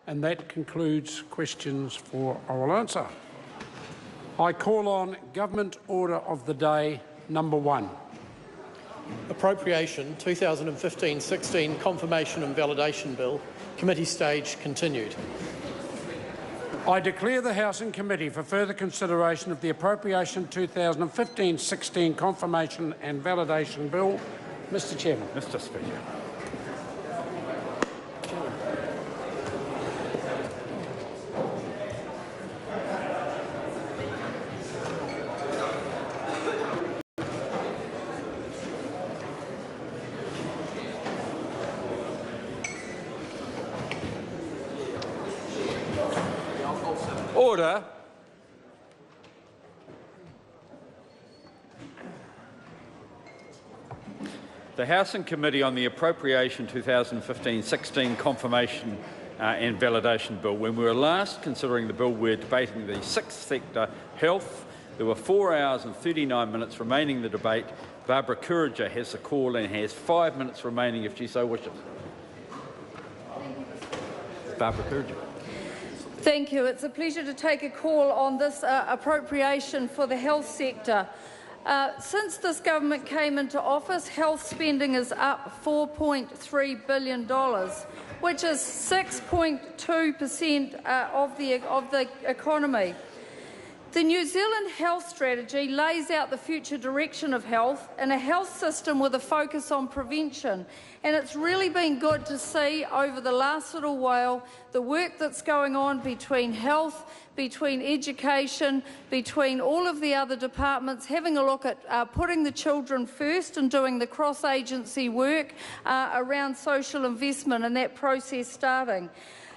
And that concludes questions for oral answer. I call on Government Order of the Day number 1. Appropriation 2015-16 Confirmation and Validation Bill, Committee stage continued. I declare the House in committee for further consideration of the Appropriation 2015-16 Confirmation and Validation Bill. Mr Chairman. Mr Speaker. Order. The House and Committee on the Appropriation 2015-16 Confirmation and Validation Bill. When we were last considering the bill, we were debating the sixth sector, health. There were 4 hours and 39 minutes remaining in the debate. Barbara Kuriger has the call and has 5 minutes remaining if she so wishes. Barbara Kuriger. Thank you. It's a pleasure to take a call on this appropriation for the health sector. Since this government came into office, health spending is up $4.3 billion, which is 6.2% of the economy. The New Zealand Health Strategy lays out the future direction of health and a health system with a focus on prevention. And it's really been good to see over the last little while the work that's going on between health, between education, between all of the other departments, having a look at putting the children first and doing the cross-agency work around social investment and that process starting.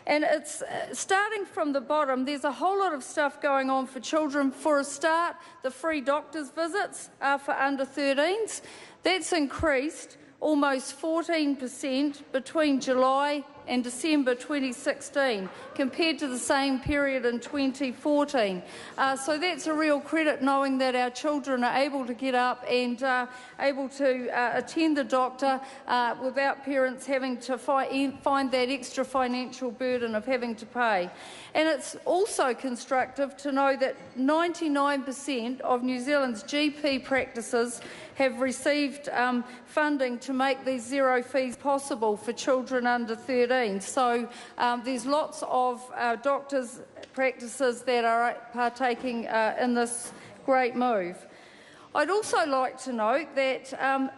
And it's starting from the bottom. There's a whole lot of stuff going on for children. For a start, the free doctor's visits for under 13s. That's increased almost 14% between July and December 2016 compared to the same period in 2014. So that's a real credit, knowing that our children are able to get up and able to attend the doctor without parents having to find that extra financial burden of having to pay. And it's also constructive to know that 99% of New Zealand's GP practices have received funding to make these zero fees possible for children under 13. So there's lots of doctors' practices that are partaking in this great move. I'd also like to note that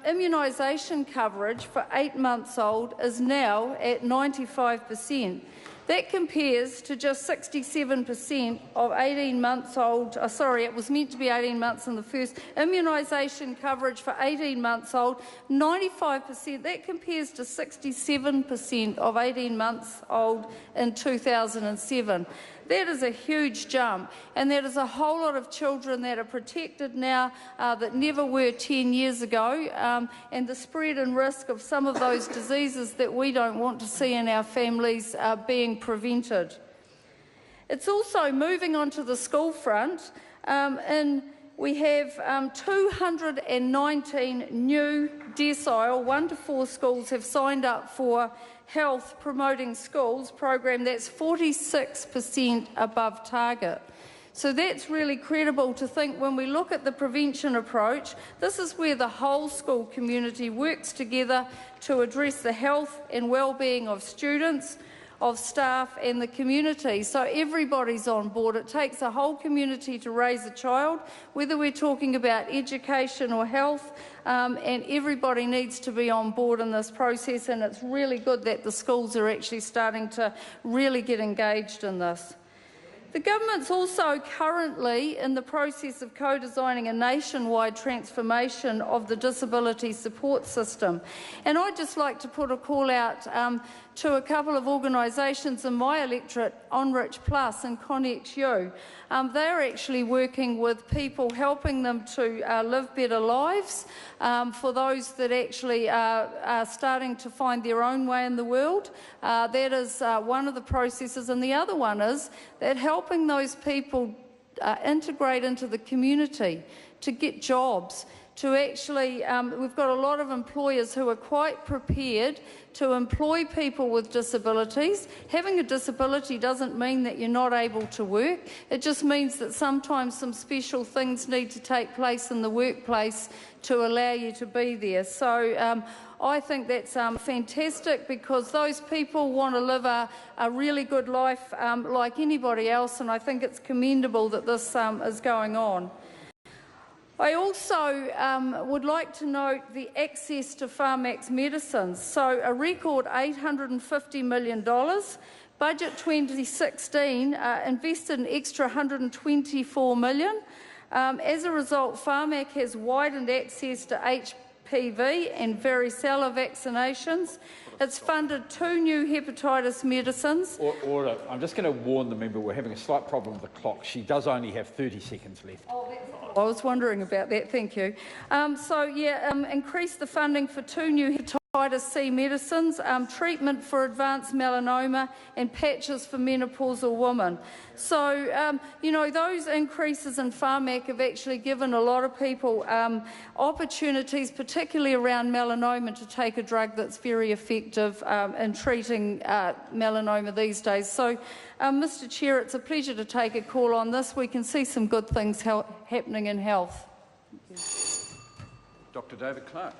immunisation coverage for 8 months old is now at 95%. That compares to just 67% of 18 months old, it was meant to be 18 months in the first, immunisation coverage for 18 months old, 95%, that compares to 67% of 18 months old in 2007. That is a huge jump, and that is a whole lot of children that are protected now that never were 10 years ago, and the spread and risk of some of those diseases that we don't want to see in our families being prevented. It's also moving on to the school front, and we have 219 new decile 1 to 4 schools have signed up for Health Promoting Schools program. That's 46% above target. So that's really credible to think when we look at the prevention approach. This is where the whole school community works together to address the health and well-being of students, of staff and the community. So everybody's on board. It takes a whole community to raise a child, whether we're talking about education or health, and everybody needs to be on board in this process, and it's really good that the schools are actually starting to really get engaged in this. The government's also currently in the process of co-designing a nationwide transformation of the disability support system. And I'd just like to put a call out to a couple of organisations in my electorate, Onrich Plus and Connect You. They're actually working with people, helping them to live better lives for those that actually are starting to find their own way in the world. That is one of the processes, and the other one is that helping those people integrate into the community, to get jobs, to actually, we've got a lot of employers who are quite prepared to employ people with disabilities. Having a disability doesn't mean that you're not able to work. It just means that sometimes some special things need to take place in the workplace to allow you to be there. So I think that's fantastic, because those people want to live a really good life like anybody else, and I think it's commendable that this is going on. I also would like to note the access to Pharmac's medicines. So a record $850 million. Budget 2016 invested an extra $124 million. As a result, Pharmac has widened access to HPV and varicella vaccinations. It's funded 2 new hepatitis medicines. Order. I'm just going to warn the member we're having a slight problem with the clock. She does only have 30 seconds left. I was wondering about that, thank you. Increase the funding for 2 new hepatitis C medicines, treatment for advanced melanoma and patches for menopausal women. So, those increases in Pharmac have actually given a lot of people opportunities, particularly around melanoma, to take a drug that's very effective in treating melanoma these days. So, Mr Chair, it's a pleasure to take a call on this. We can see some good things happening in health. Dr. David Clark.